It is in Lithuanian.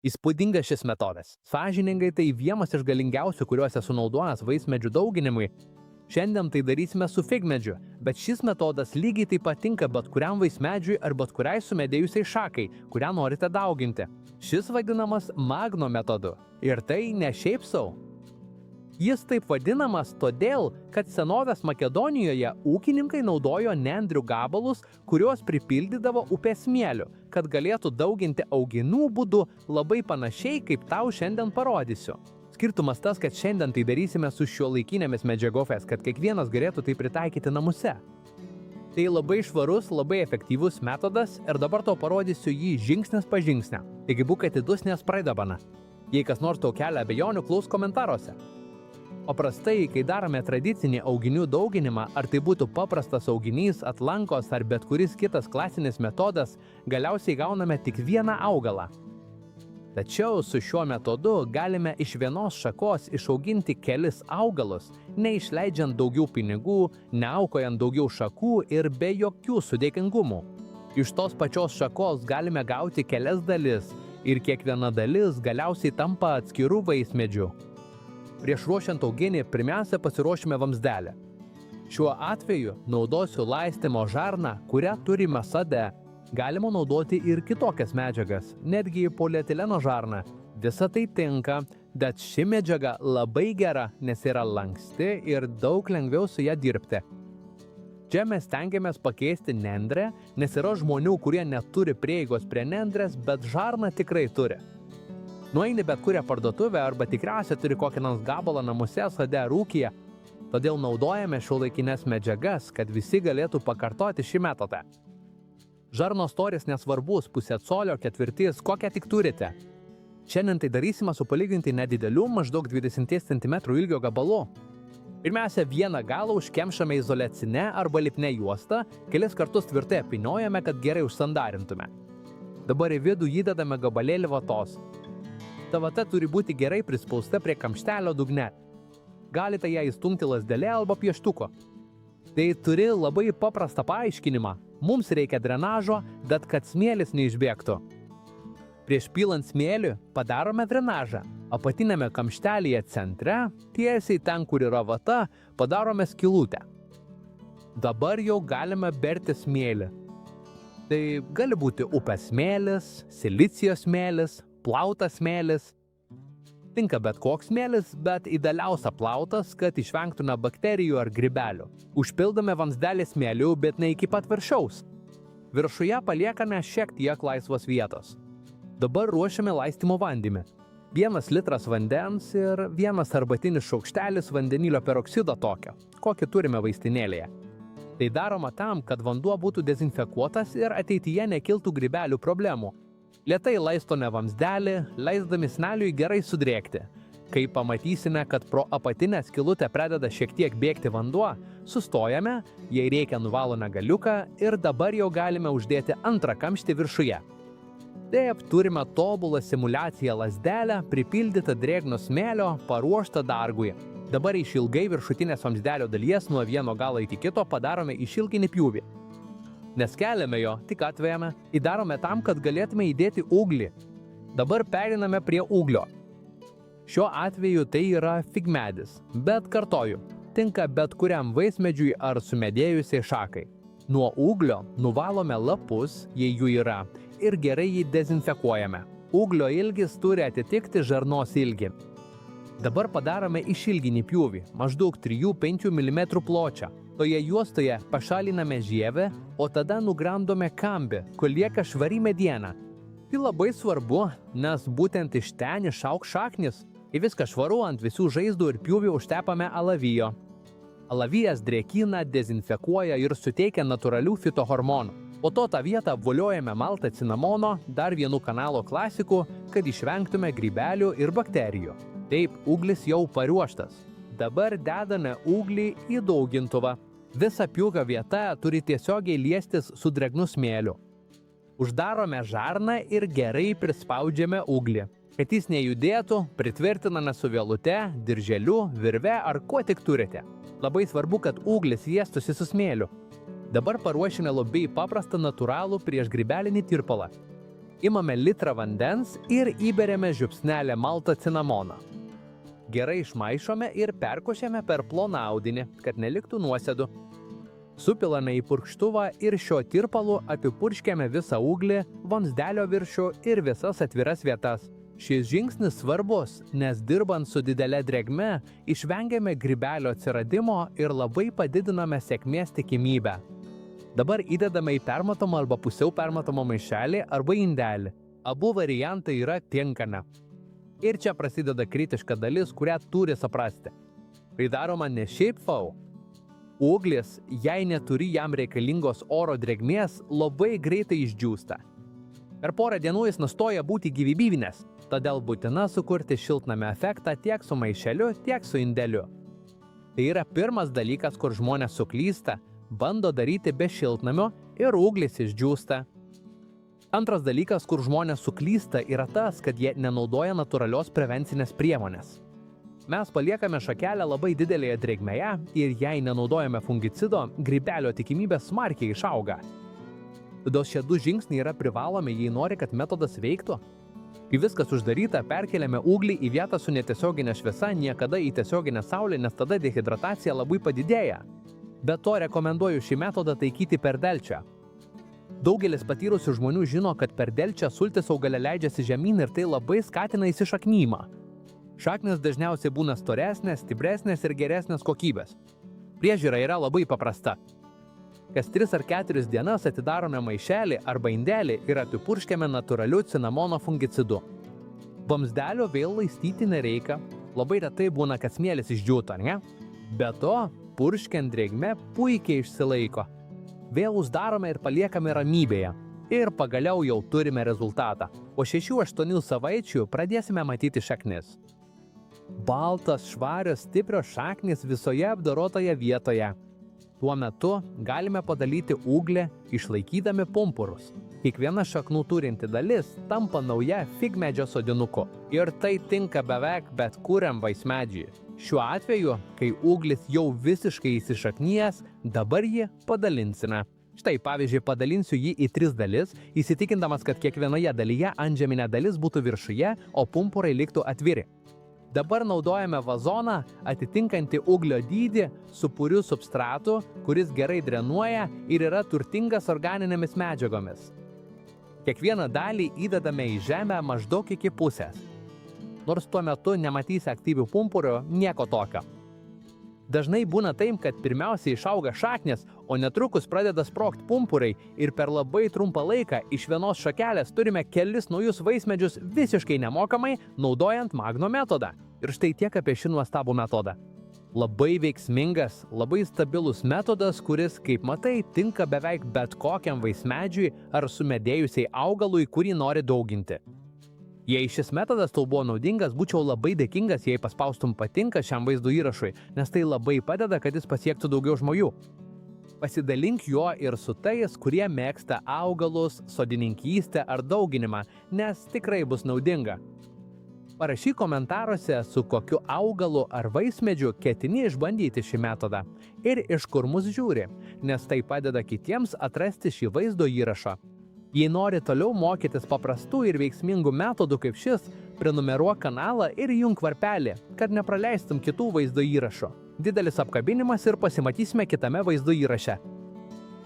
Įspūdingas šis metodas. Sąžiningai tai vienas iš galingiausių, kuriuos esu naudojęs vaismedžių dauginimui. Šiandien tai darysime su figmedžiu, bet šis metodas lygiai taip pat tinka bet kuriam vaismedžiui ar bet kuriai sumedėjusiai šakai, kurią norite dauginti. Šis vadinamas Magno metodu. Ir tai ne šiaip sau. Jis taip vadinamas todėl, kad senovės Makedonijoje ūkininkai naudojo nendrių gabalus, kuriuos pripildydavo upės smėliu, kad galėtų dauginti auginų būdu labai panašiai, kaip tau šiandien parodysiu. Skirtumas tas, kad šiandien tai darysime su šiuolaikinėmis medžiagomis, kad kiekvienas galėtų tai pritaikyti namuose. Tai labai švarus, labai efektyvus metodas ir dabar tau parodysiu jį žingsnis po žingsnio. Taigi būk atidus, nes pradedame. Jei kas nors tau kelia abejonių, klausk komentaruose. Paprastai, kai darome tradicinį auginių dauginimą, ar tai būtų paprastas auginys, atlankos ar bet kuris kitas klasinis metodas, galiausiai gauname tik vieną augalą. Tačiau su šiuo metodu galime iš vienos šakos išauginti kelis augalus, neišleidžiant daugiau pinigų, neaukojant daugiau šakų ir be jokių sudėtingumų. Iš tos pačios šakos galime gauti kelias dalis ir kiekviena dalis galiausiai tampa atskirų vaismedžių. Prieš ruošiant auginį pirmiausia pasiruošime vamzdelę. Šiuo atveju naudosiu laistymo žarną, kurią turime sode. Galima naudoti ir kitokias medžiagas, netgi polietileno žarną. Visa tai tinka, bet ši medžiaga labai gera, nes yra lanksti ir daug lengviau su ją dirbti. Čia mes stengiamės pakeisti nendrę, nes yra žmonių, kurie neturi prieigos prie nendrės, bet žarną tikrai turi. Nueini bet kurią parduotuvę arba tikriausiai turi kokį nors gabalą namuose, sode ar ūkyje, todėl naudojame šiuolaikinės medžiagas, kad visi galėtų pakartoti šį metodą. Žarno storis nesvarbus, pusė colio, ketvirtis, kokią tik turite. Šiandien tai darysime su palyginti nedideliu, maždaug 20 cm ilgio gabalu. Pirmiausia, vieną galą užkemšame izoliacine arba lipne juostą, kelis kartus tvirtai apvyniojame, kad gerai užsandarintume. Dabar į vidų įdedame gabalėlį vatos. Ta vata turi būti gerai prispausta prie kamštelio dugne. Galite ją įstumti lazdelė arba pieštuko. Tai turi labai paprastą paaiškinimą. Mums reikia drenažo, bet kad smėlis neišbėgtų. Prieš pilant smėlį padarome drenažą. Apatinėme kamštelyje centre, tiesiai ten, kur yra vata, padarome skylutę. Dabar jau galime berti smėlį. Tai gali būti upės smėlis, silicijos smėlis, plautas smėlis. Tinka bet koks smėlis, bet idealiausia plautas, kad išvengtume bakterijų ar grybelių. Užpildome vamzdelį smėliu, bet ne iki pat viršaus. Viršuje paliekame šiek tiek laisvos vietos. Dabar ruošiame laistymo vandenį. 1 litras vandens ir 1 arbatinis šaukštelis vandenilio peroksido tokio, kokį turime vaistinėlėje. Tai daroma tam, kad vanduo būtų dezinfekuotas ir ateityje nekiltų grybelių problemų. Lėtai laistome vamzdelį, leisdami smėliui gerai sudrėkti. Kai pamatysime, kad pro apatinę skylutę pradeda šiek tiek bėgti vanduo, sustojame, jei reikia nuvalome galiuką ir dabar jau galime uždėti antrą kamštį viršuje. Taip, turime tobulą simuliaciją lazdelę, pripildytą drėgno smėlio, paruoštą dargui. Dabar išilgai viršutinės vamzdelio dalies nuo vieno galo iki kito padarome išilginį pjūvį. Neskeliame jo, tik atvejame, įdarome tam, kad galėtume įdėti uglį. Dabar periname prie uglio. Šiuo atveju tai yra figmedis, bet kartoju, tinka bet kuriam vaismedžiui ar sumedėjusiai šakai. Nuo uglio nuvalome lapus, jei jų yra, ir gerai jį dezinfekuojame. Uglio ilgis turi atitikti žarnos ilgį. Dabar padarome išilginį pjūvį, maždaug 3-5 mm pločio. Toje juostoje pašaliname žievę, o tada nugrandome kambį, kol lieka švari mediena. Tai labai svarbu, nes būtent iš ten išaugs šaknis. Į viską švaru ant visų žaizdų ir pjūvių užtepame alavijo. Alavijas drėkina, dezinfekuoja ir suteikia natūralių fitohormonų. Po to tą vietą apvoliojame maltą cinamono, dar vienu kanalo klasiku, kad išvengtume grybelių ir bakterijų. Taip, uglis jau paruoštas. Dabar dedame uglį į daugintuvą. Visa pjūvio vieta turi tiesiogiai liestis su drėgnu smėliu. Uždarome žarną ir gerai prispaudžiame uglį. Kad jis nejudėtų, pritvirtiname su vielute, dirželiu, virve ar kuo tik turite. Labai svarbu, kad uglis liestųsi su smėliu. Dabar paruošime labai paprastą natūralų priešgrybelinį tirpalą. Imame litrą vandens ir įberiame žiupsnelę maltą cinamoną. Gerai išmaišome ir perkošiame per ploną audinį, kad neliktų nuosėdų. Supilame į purkštuvą ir šiuo tirpalu apipurškiame visą uglį, vamzdelio viršų ir visas atviras vietas. Šis žingsnis svarbus, nes dirbant su didele drėgme, išvengiame grybelio atsiradimo ir labai padidiname sėkmės tikimybę. Dabar įdedame į permatomą arba pusiau permatomą maišelį arba indelį. Abu variantai yra tinkami. Ir čia prasideda kritiška dalis, kurią turi suprasti. Tai daroma ne šiaip sau. Uglis, jei neturi jam reikalingos oro drėgmės, labai greitai išdžiūsta. Per porą dienų jis nustoja būti gyvybinės, todėl būtina sukurti šiltnamio efektą tiek su maišeliu, tiek su indeliu. Tai yra pirmas dalykas, kur žmonės suklysta, bando daryti be šiltnamio ir uglis išdžiūsta. Antras dalykas, kur žmonės suklysta, yra tas, kad jie nenaudoja natūralios prevencinės priemonės. Mes paliekame šakelę labai didelėje drėgmėje ir jei nenaudojame fungicido, grybelio tikimybė smarkiai išauga. Todėl šie du žingsniai yra privalomi, jei nori, kad metodas veiktų. Kai viskas uždaryta, perkeliame uglį į vietą su netiesioginė šviesa, niekada į tiesioginę saulę, nes tada dehidratacija labai padidėja. Be to rekomenduoju šį metodą taikyti per delčią. Daugelis patyrusių žmonių žino, kad per delčią sultis augale leidžiasi žemyn ir tai labai skatina įsišaknymą. Šaknis dažniausiai būna storesnės, stipresnės ir geresnės kokybės. Priežiūra yra labai paprasta. Kas 3 ar 4 dienas atidarome maišelį arba indelį ir apipurškiame natūraliu cinamono fungicidu. Vamzdelio vėl laistyti nereikia, labai retai būna, kad smėlis išdžiūta, ne? Be to, purškiant drėgmė puikiai išsilaiko. Vėl uždarome ir paliekame ramybėje. Ir pagaliau jau turime rezultatą. Po 6-8 savaičių pradėsime matyti šaknis. Baltas, švarios, stiprios šaknys visoje apdorotoje vietoje. Tuo metu galime padalyti uglį, išlaikydami pumpurus. Kiekviena šaknų turinti dalis tampa nauja figmedžio sodinuku. Ir tai tinka beveik bet kuriam vaismedžiui. Šiuo atveju, kai uglis jau visiškai įsišaknyjęs, dabar jį padalinsime. Štai, pavyzdžiui, padalinsiu jį į 3 dalis, įsitikindamas, kad kiekvienoje dalyje antžeminė dalis būtų viršuje, o pumpurai liktų atviri. Dabar naudojame vazoną atitinkantį uglio dydį su puriu substratu, kuris gerai drenuoja ir yra turtingas organinėmis medžiagomis. Kiekvieną dalį įdedame į žemę maždaug iki pusės. Nors tuo metu nematysi aktyvių pumpurių, nieko tokio. Dažnai būna taip, kad pirmiausiai išauga šaknis, o netrukus pradeda sprogti pumpurai ir per labai trumpą laiką iš vienos šakelės turime kelis naujus vaismedžius visiškai nemokamai, naudojant Magno metodą. Ir štai tiek apie šį nuostabų metodą. Labai veiksmingas, labai stabilus metodas, kuris, kaip matai, tinka beveik bet kokiam vaismedžiui ar sumedėjusiai augalui, kurį nori dauginti. Jei šis metodas tau buvo naudingas, būčiau labai dėkingas, jei paspaustum patinka šiam vaizdo įrašui, nes tai labai padeda, kad jis pasiektų daugiau žmonių. Pasidalink juo ir su tais, kurie mėgsta augalus, sodininkystę ar dauginimą, nes tikrai bus naudinga. Parašyk komentaruose, su kokiu augalu ar vaismedžiu ketini išbandyti šį metodą ir iš kur mus žiūri, nes tai padeda kitiems atrasti šį vaizdo įrašą. Jei nori toliau mokytis paprastų ir veiksmingų metodų kaip šis, prenumeruok kanalą ir įjunk varpelį, kad nepraleistum kitų vaizdo įrašų. Didelis apkabinimas ir pasimatysime kitame vaizdo įraše.